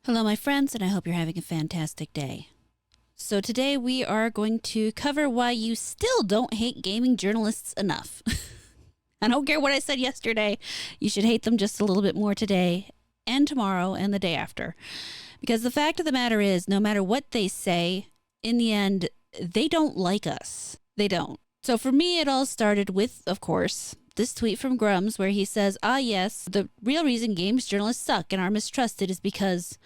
Hello, my friends, and I hope you're having a fantastic day. So today we are going to cover why you still don't hate gaming journalists enough. I don't care what I said yesterday. You should hate them just a little bit more today and tomorrow and the day after. Because the fact of the matter is, no matter what they say, in the end, they don't like us. They don't. So for me, it all started with, of course, this tweet from Grummz where he says, yes, the real reason games journalists suck and are mistrusted is because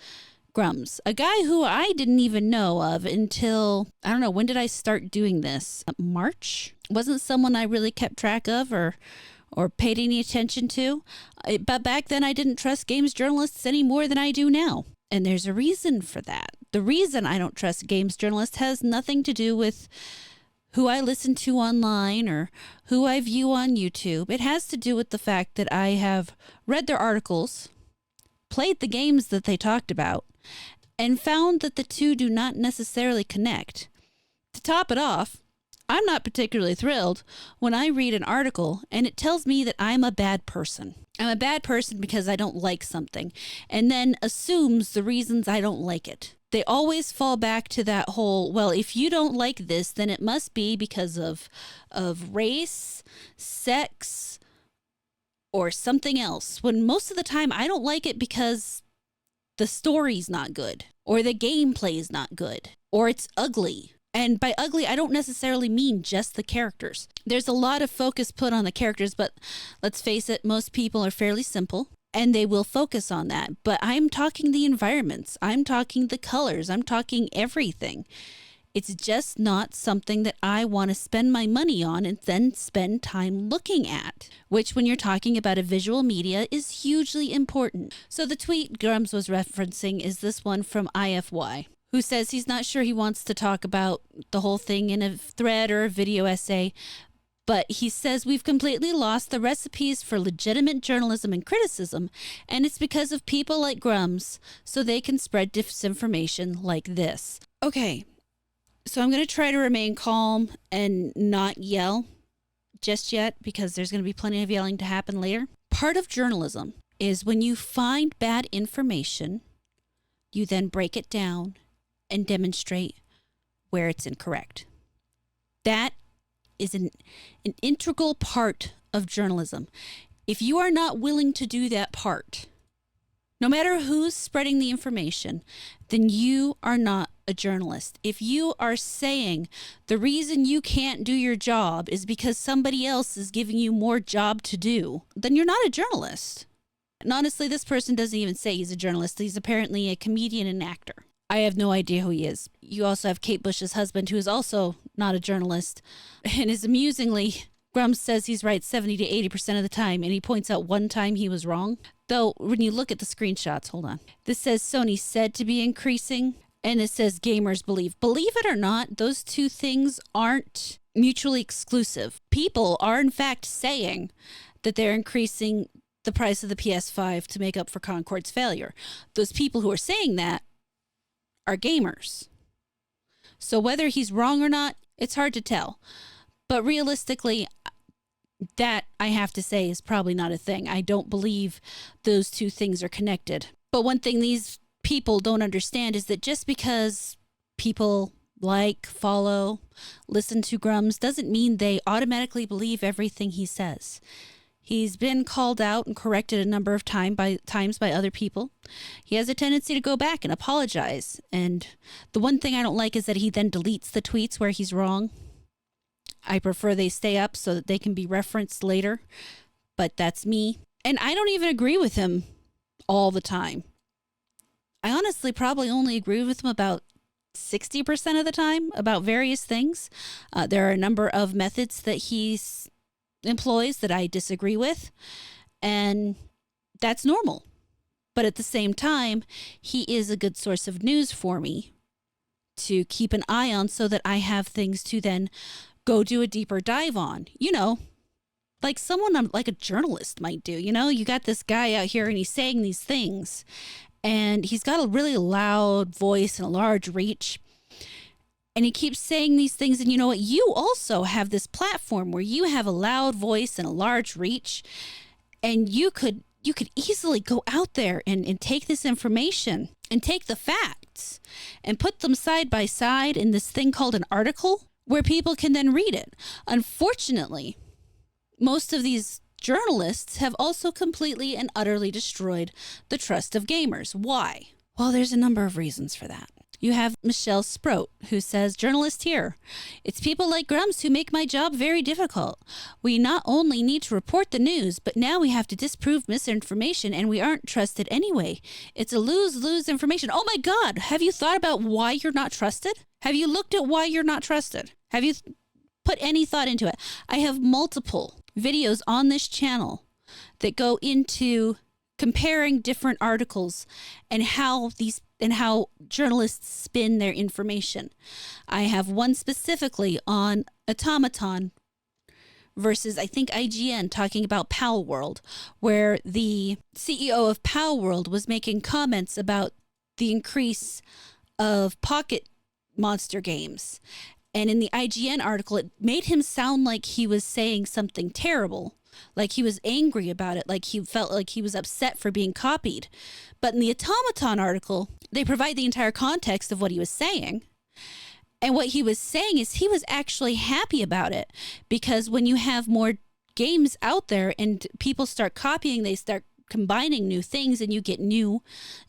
Grummz, a guy who I didn't even know of until, I don't know, when did I start doing this? March? Wasn't someone I really kept track of or paid any attention to. But back then I didn't trust games journalists any more than I do now. And there's a reason for that. The reason I don't trust games journalists has nothing to do with who I listen to online or who I view on YouTube. It has to do with the fact that I have read their articles, played the games that they talked about, and found that the two do not necessarily connect. To top it off, I'm not particularly thrilled when I read an article and it tells me that I'm a bad person. I'm a bad person because I don't like something, and then assumes the reasons I don't like it. They always fall back to that whole, well, if you don't like this, then it must be because of race, sex, or something else. When most of the time I don't like it because the story's not good, or the gameplay's not good, or it's ugly. And by ugly, I don't necessarily mean just the characters. There's a lot of focus put on the characters, but let's face it, most people are fairly simple and they will focus on that. But I'm talking the environments. I'm talking the colors. I'm talking everything. It's just not something that I want to spend my money on and then spend time looking at, which when you're talking about a visual media is hugely important. So the tweet Grummz was referencing is this one from IFY, who says he's not sure he wants to talk about the whole thing in a thread or a video essay, but he says we've completely lost the recipes for legitimate journalism and criticism, and it's because of people like Grummz, so they can spread disinformation like this. Okay, so I'm going to try to remain calm and not yell just yet, because there's going to be plenty of yelling to happen later. Part of journalism is when you find bad information, you then break it down and demonstrate where it's incorrect. That is an integral part of journalism. If you are not willing to do that part, no matter who's spreading the information, then you are not a journalist. If you are saying the reason you can't do your job is because somebody else is giving you more job to do, then you're not a journalist. And honestly, this person doesn't even say he's a journalist. He's apparently a comedian and actor. I have no idea who he is. You also have Kate Bush's husband, who is also not a journalist. And is amusingly, Grummz says he's right 70 to 80% of the time, and he points out one time he was wrong. Though, when you look at the screenshots, hold on. This says Sony said to be increasing, and it says gamers believe. Believe it or not, those two things aren't mutually exclusive. People are, in fact, saying that they're increasing the price of the PS5 to make up for Concord's failure. Those people who are saying that are gamers. So whether he's wrong or not, it's hard to tell. But realistically, that I have to say is probably not a thing. I don't believe those two things are connected. But one thing these people don't understand is that just because people like, follow, listen to Grummz doesn't mean they automatically believe everything he says. He's been called out and corrected a number of times by other people. He has a tendency to go back and apologize. And the one thing I don't like is that he then deletes the tweets where he's wrong. I prefer they stay up so that they can be referenced later. But that's me. And I don't even agree with him all the time. I honestly probably only agree with him about 60% of the time about various things. There are a number of methods that he's employs that I disagree with, and that's normal. But at the same time, he is a good source of news for me to keep an eye on so that I have things to then go do a deeper dive on. You know, like someone like a journalist might do. You know, you got this guy out here and he's saying these things and he's got a really loud voice and a large reach. And he keeps saying these things, and you know what? You also have this platform where you have a loud voice and a large reach, and you could you could easily go out there and take this information and take the facts and put them side by side in this thing called an article where people can then read it. Unfortunately, most of these journalists have also completely and utterly destroyed the trust of gamers. Why? Well, there's a number of reasons for that. You have Michelle Sproat, who says, journalist here. It's people like Grummz who make my job very difficult. We not only need to report the news, but now we have to disprove misinformation, and we aren't trusted anyway. It's a lose-lose information. Oh my God, have you thought about why you're not trusted? Have you looked at why you're not trusted? Have you put any thought into it? I have multiple videos on this channel that go into comparing different articles and how journalists spin their information. I have one specifically on Automaton versus, I think, IGN, talking about Pal World, where the CEO of Pal World was making comments about the increase of pocket monster games. And in the IGN article, it made him sound like he was saying something terrible, like he was angry about it, like he felt like he was upset for being copied. But in the Automaton article, they provide the entire context of what he was saying. And what he was saying is he was actually happy about it, because when you have more games out there and people start copying, they start combining new things, and you get new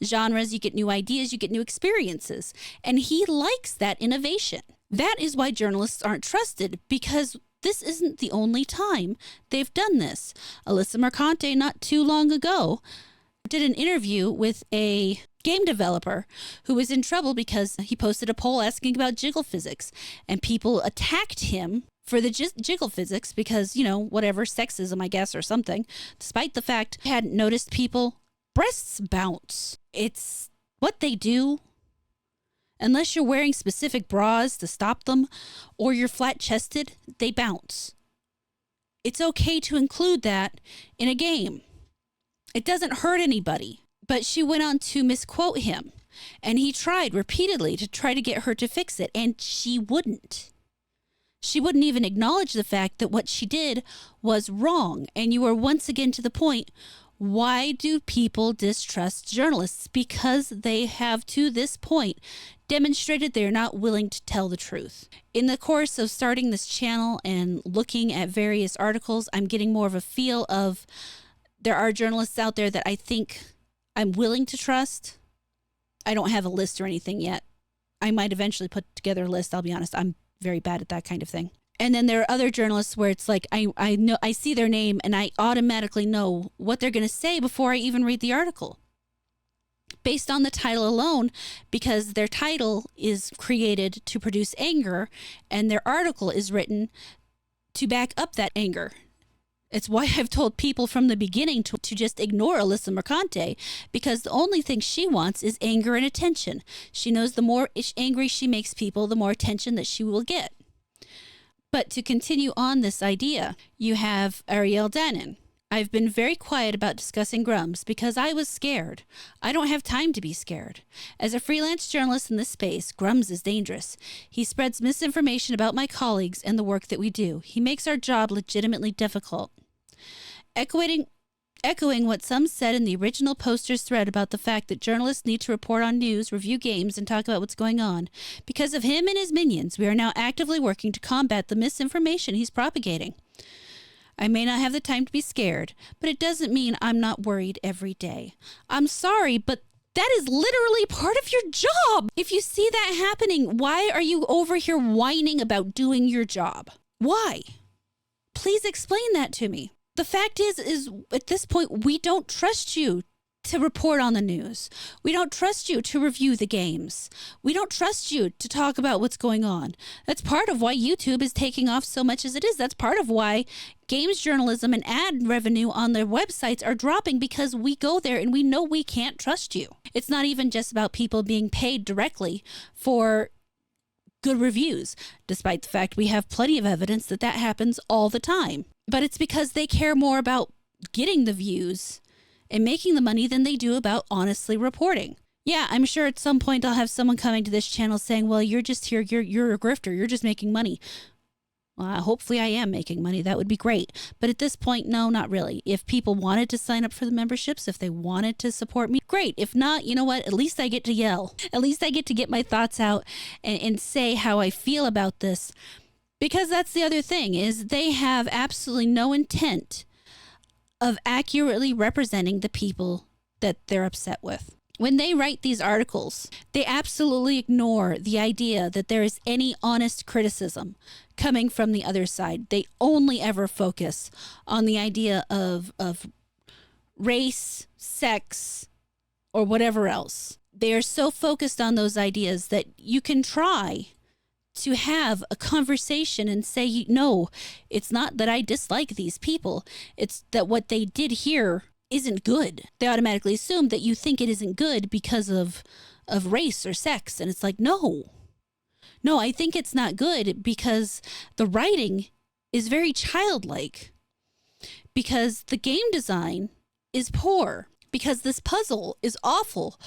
genres, you get new ideas, you get new experiences. And he likes that innovation. That is why journalists aren't trusted, because this isn't the only time they've done this. Alyssa Mercante, not too long ago, did an interview with a game developer who was in trouble because he posted a poll asking about jiggle physics, and people attacked him for the jiggle physics because, whatever, sexism, I guess, or something, despite the fact he hadn't noticed people breasts bounce. It's what they do. Unless you're wearing specific bras to stop them, or you're flat-chested, they bounce. It's okay to include that in a game. It doesn't hurt anybody. But she went on to misquote him, and he tried repeatedly to try to get her to fix it, and she wouldn't. She wouldn't even acknowledge the fact that what she did was wrong. And you are once again to the point, why do people distrust journalists? Because they have, to this point, demonstrated they're not willing to tell the truth. In the course of starting this channel and looking at various articles, I'm getting more of a feel of there are journalists out there that I think I'm willing to trust. I don't have a list or anything yet. I might eventually put together a list. I'll be honest. I'm very bad at that kind of thing. And then there are other journalists where it's like, I know, I see their name and I automatically know what they're going to say before I even read the article, based on the title alone, because their title is created to produce anger and their article is written to back up that anger. It's why I've told people from the beginning to just ignore Alyssa Mercante, because the only thing she wants is anger and attention. She knows the more angry she makes people, the more attention that she will get. But to continue on this idea, you have Ariel Danon. I've been very quiet about discussing Grummz because I was scared. I don't have time to be scared. As a freelance journalist in this space, Grummz is dangerous. He spreads misinformation about my colleagues and the work that we do. He makes our job legitimately difficult. Echoing what some said in the original poster's thread about the fact that journalists need to report on news, review games, and talk about what's going on. Because of him and his minions, we are now actively working to combat the misinformation he's propagating. I may not have the time to be scared, but it doesn't mean I'm not worried every day. I'm sorry, but that is literally part of your job. If you see that happening, why are you over here whining about doing your job? Why? Please explain that to me. The fact is at this point, we don't trust you to report on the news. We don't trust you to review the games. We don't trust you to talk about what's going on. That's part of why YouTube is taking off so much as it is. That's part of why games journalism and ad revenue on their websites are dropping, because we go there and we know we can't trust you. It's not even just about people being paid directly for good reviews, despite the fact we have plenty of evidence that that happens all the time. But it's because they care more about getting the views and making the money than they do about honestly reporting. Yeah, I'm sure at some point I'll have someone coming to this channel saying, well, you're just here, you're a grifter, you're just making money. Hopefully I am making money. That would be great. But at this point, no, not really. If people wanted to sign up for the memberships, if they wanted to support me, great. If not, you know what? At least I get to yell. At least I get to get my thoughts out and say how I feel about this. Because that's the other thing, is they have absolutely no intent of accurately representing the people that they're upset with. When they write these articles, they absolutely ignore the idea that there is any honest criticism coming from the other side. They only ever focus on the idea of race, sex, or whatever else. They are so focused on those ideas that you can try to have a conversation and say, no, it's not that I dislike these people. It's that what they did here isn't good. They automatically assume that you think it isn't good because of race or sex. And it's like, no, I think it's not good because the writing is very childlike, because the game design is poor, because this puzzle is awful,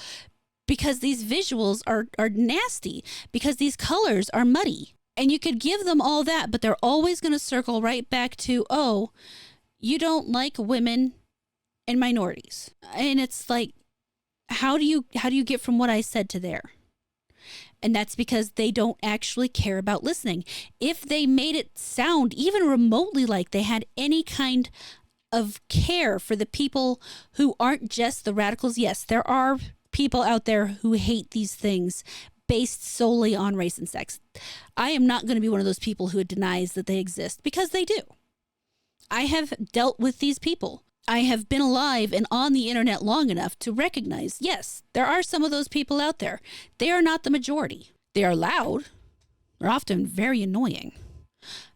because these visuals are nasty, because these colors are muddy. And you could give them all that, but they're always going to circle right back to, oh, you don't like women and minorities. And it's like, how do you get from what I said to there? And that's because they don't actually care about listening. If they made it sound even remotely like they had any kind of care for the people who aren't just the radicals, yes, there are people out there who hate these things based solely on race and sex. I am not going to be one of those people who denies that they exist, because they do. I have dealt with these people. I have been alive and on the internet long enough to recognize, yes, there are some of those people out there. They are not the majority. They are loud. They're often very annoying.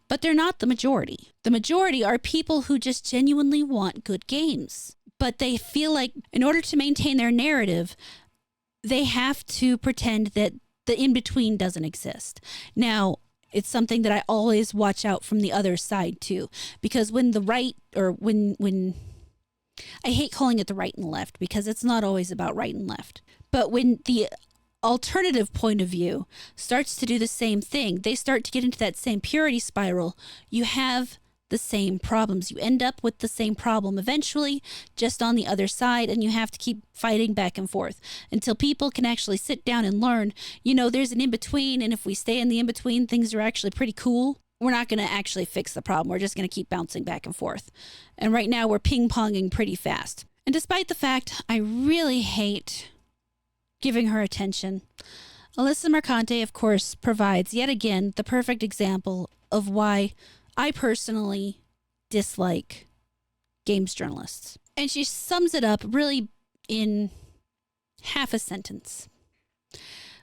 But they're not the majority. The majority are people who just genuinely want good games. But they feel like in order to maintain their narrative, they have to pretend that the in-between doesn't exist. Now, it's something that I always watch out from the other side too. Because when the right, or when I hate calling it the right and left, because it's not always about right and left. But when the alternative point of view starts to do the same thing, they start to get into that same purity spiral, you have the same problems. You end up with the same problem eventually, just on the other side, and you have to keep fighting back and forth until people can actually sit down and learn, there's an in-between, and if we stay in the in-between, things are actually pretty cool. We're not going to actually fix the problem. We're just going to keep bouncing back and forth. And right now we're ping-ponging pretty fast. And despite the fact I really hate giving her attention, Alyssa Mercante, of course, provides yet again the perfect example of why I personally dislike games journalists. And she sums it up really in half a sentence.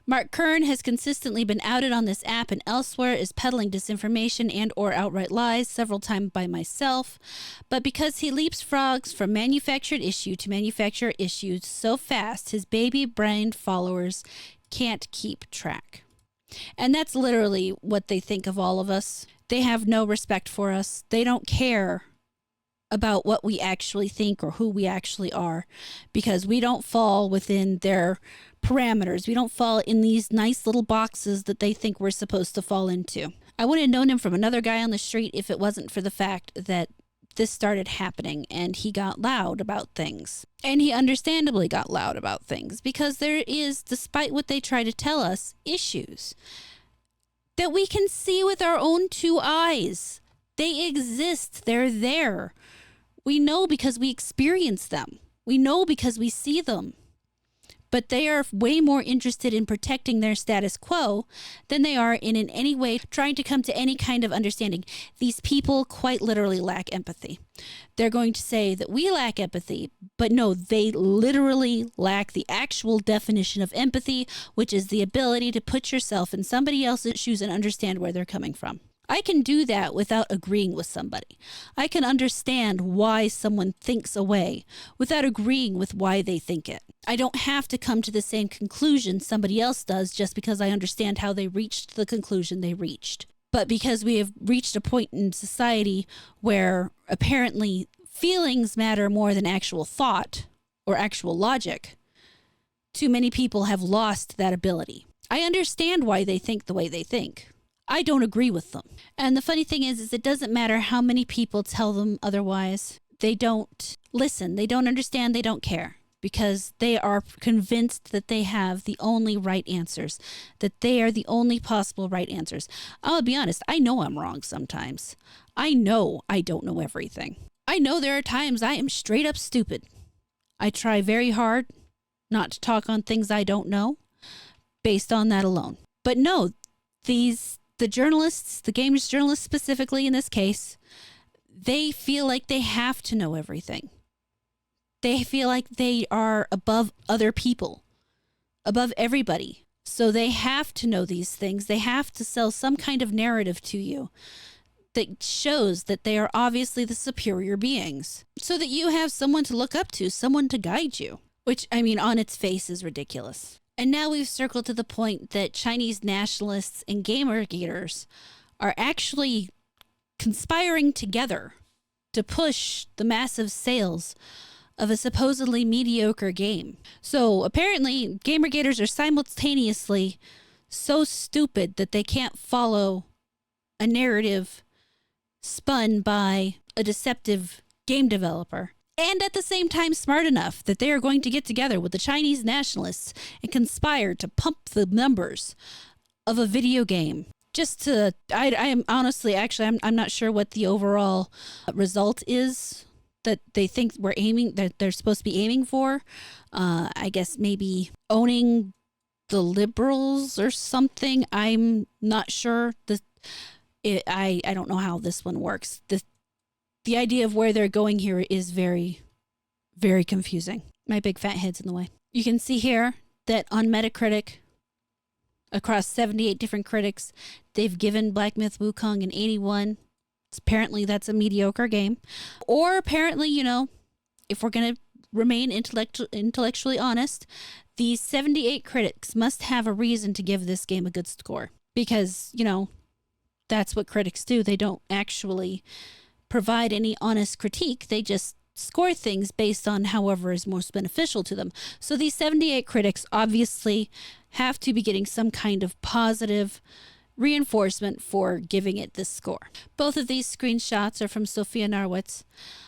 Mark Kern has consistently been outed on this app and elsewhere as peddling disinformation and or outright lies, several times by myself. But because he leapfrogs from manufactured issue to manufactured issue so fast, his baby-brained followers can't keep track. And that's literally what they think of all of us. They have no respect for us. They don't care about what we actually think or who we actually are, because we don't fall within their parameters. We don't fall in these nice little boxes that they think we're supposed to fall into. I would have known him from another guy on the street if it wasn't for the fact that this started happening and he got loud about things. And he understandably got loud about things because there is, despite what they try to tell us, issues that we can see with our own two eyes. They exist. They're there. We know because we experience them. We know because we see them. But they are way more interested in protecting their status quo than they are in any way trying to come to any kind of understanding. These people quite literally lack empathy. They're going to say that we lack empathy, but no, they literally lack the actual definition of empathy, which is the ability to put yourself in somebody else's shoes and understand where they're coming from. I can do that without agreeing with somebody. I can understand why someone thinks a way without agreeing with why they think it. I don't have to come to the same conclusion somebody else does just because I understand how they reached the conclusion they reached. But because we have reached a point in society where apparently feelings matter more than actual thought or actual logic, too many people have lost that ability. I understand why they think the way they think. I don't agree with them. And the funny thing is it doesn't matter how many people tell them otherwise. They don't listen. They don't understand. They don't care because they are convinced that they have the only right answers, that they are the only possible right answers. I'll be honest. I know I'm wrong sometimes. I know I don't know everything. I know there are times I am straight up stupid. I try very hard not to talk on things I don't know based on that alone. But no, the journalists, the games journalists specifically in this case, they feel like they have to know everything. They feel like they are above other people, above everybody. So they have to know these things. They have to sell some kind of narrative to you that shows that they are obviously the superior beings so that you have someone to look up to, someone to guide you, which, I mean, on its face is ridiculous. And now we've circled to the point that Chinese nationalists and gamergaters are actually conspiring together to push the massive sales of a supposedly mediocre game. So apparently gamergaters are simultaneously so stupid that they can't follow a narrative spun by a deceptive game developer, and at the same time smart enough that they are going to get together with the Chinese nationalists and conspire to pump the numbers of a video game. Just to, I am honestly, actually, I'm not sure what the overall result is that they think that they're supposed to be aiming for. I guess maybe owning the liberals or something. I'm not sure. I don't know how this one works. The idea of where they're going here is very, very confusing. My big fat head's in the way. You can see here that on Metacritic, across 78 different critics, they've given Black Myth Wukong an 81. Apparently that's a mediocre game. Or apparently, if we're going to remain intellectually honest, these 78 critics must have a reason to give this game a good score. Because, that's what critics do. They don't actually provide any honest critique. They just score things based on however is most beneficial to them. So these 78 critics obviously have to be getting some kind of positive reinforcement for giving it this score. Both of these screenshots are from Sophia Narwitz.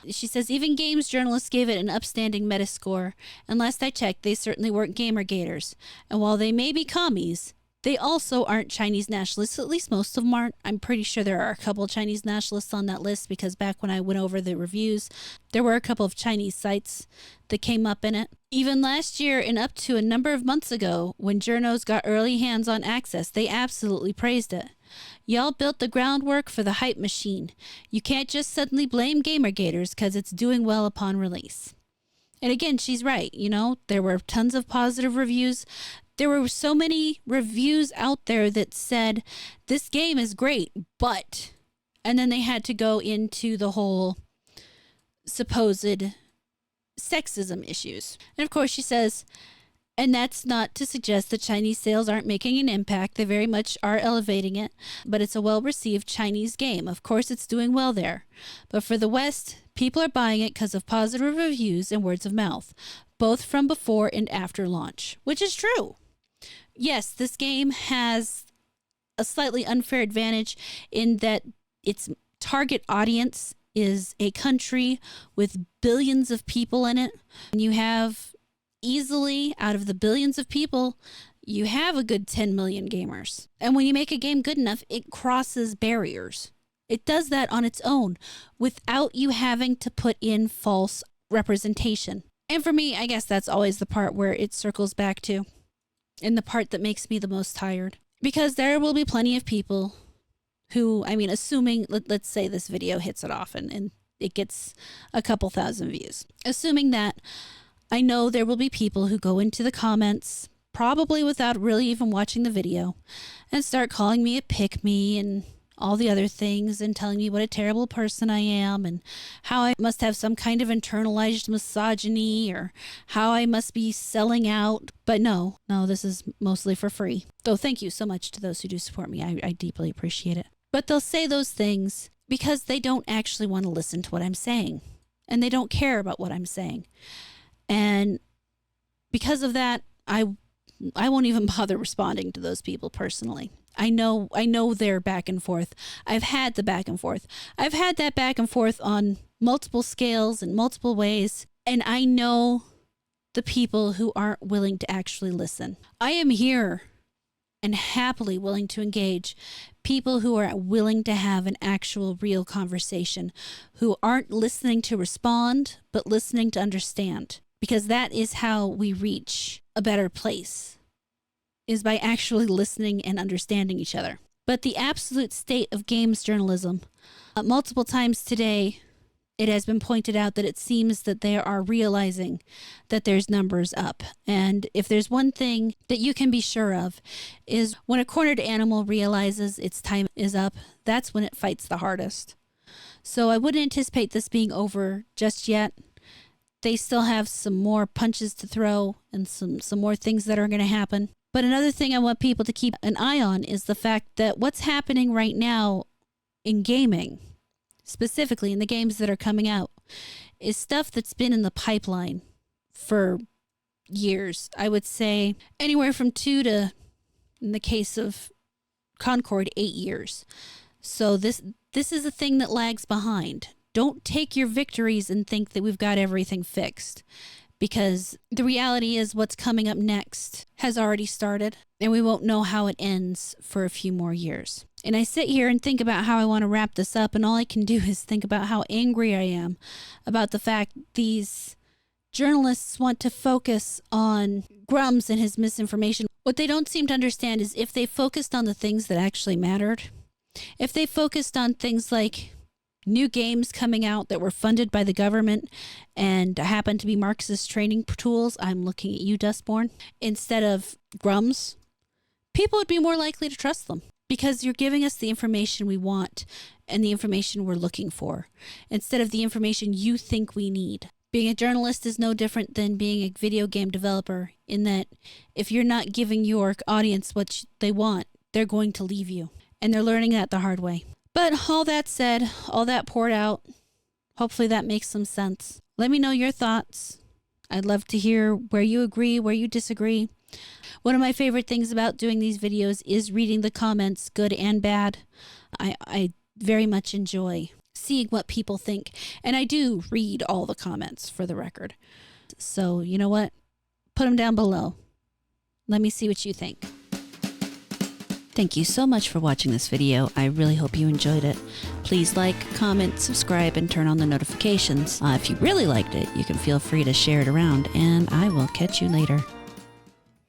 She says, even games journalists gave it an upstanding Metascore, and last I checked, they certainly weren't gamergaters. And while they may be commies, they also aren't Chinese nationalists. At least most of them aren't. I'm pretty sure there are a couple of Chinese nationalists on that list because back when I went over the reviews, there were a couple of Chinese sites that came up in it. Even last year and up to a number of months ago, when journos got early hands-on access, they absolutely praised it. Y'all built the groundwork for the hype machine. You can't just suddenly blame gamergaters because it's doing well upon release. And again, she's right. There were tons of positive reviews. There were so many reviews out there that said, this game is great, but... And then they had to go into the whole supposed sexism issues. And of course she says, and that's not to suggest that Chinese sales aren't making an impact. They very much are elevating it, but it's a well-received Chinese game. Of course it's doing well there. But for the West, people are buying it because of positive reviews and words of mouth, both from before and after launch, which is true. Yes, this game has a slightly unfair advantage in that its target audience is a country with billions of people in it. And you have easily, out of the billions of people, you have a good 10 million gamers. And when you make a game good enough, it crosses barriers. It does that on its own without you having to put in false representation. And for me, I guess that's always the part where it circles back to. And the part that makes me the most tired. Because there will be plenty of people who, assuming, let's say this video hits it off and it gets a couple thousand views. Assuming that, I know there will be people who go into the comments, probably without really even watching the video, and start calling me a pick-me and all the other things and telling me what a terrible person I am and how I must have some kind of internalized misogyny or how I must be selling out. But no, this is mostly for free. Though thank you so much to those who do support me. I deeply appreciate it. But they'll say those things because they don't actually want to listen to what I'm saying. And they don't care about what I'm saying. And because of that, I won't even bother responding to those people personally. I know their back and forth. I've had the back and forth. I've had that back and forth on multiple scales and multiple ways. And I know the people who aren't willing to actually listen. I am here and happily willing to engage people who are willing to have an actual real conversation, who aren't listening to respond, but listening to understand. Because that is how we reach a better place, is by actually listening and understanding each other. But the absolute state of games journalism, multiple times today, it has been pointed out that it seems that they are realizing that there's numbers up. And if there's one thing that you can be sure of, is when a cornered animal realizes its time is up, that's when it fights the hardest. So I wouldn't anticipate this being over just yet. They still have some more punches to throw and some more things that are going to happen. But another thing I want people to keep an eye on is the fact that what's happening right now in gaming, specifically in the games that are coming out, is stuff that's been in the pipeline for years. I would say anywhere from 2 to, in the case of Concord, 8 years. So this is a thing that lags behind. Don't take your victories and think that we've got everything fixed, because the reality is what's coming up next has already started, and we won't know how it ends for a few more years. And I sit here and think about how I want to wrap this up, and all I can do is think about how angry I am about the fact these journalists want to focus on Grummz and his misinformation. What they don't seem to understand is if they focused on the things that actually mattered, if they focused on things like new games coming out that were funded by the government and happen to be Marxist training tools, I'm looking at you, Dustborn, instead of Grummz, people would be more likely to trust them, because you're giving us the information we want and the information we're looking for, instead of the information you think we need. Being a journalist is no different than being a video game developer, in that if you're not giving your audience what they want, they're going to leave you. And they're learning that the hard way. But all that said, all that poured out, hopefully that makes some sense. Let me know your thoughts. I'd love to hear where you agree, where you disagree. One of my favorite things about doing these videos is reading the comments, good and bad. I very much enjoy seeing what people think. And I do read all the comments, for the record. So you know what? Put them down below. Let me see what you think. Thank you so much for watching this video. I really hope you enjoyed it. Please like, comment, subscribe, and turn on the notifications. If you really liked it, you can feel free to share it around, and I will catch you later.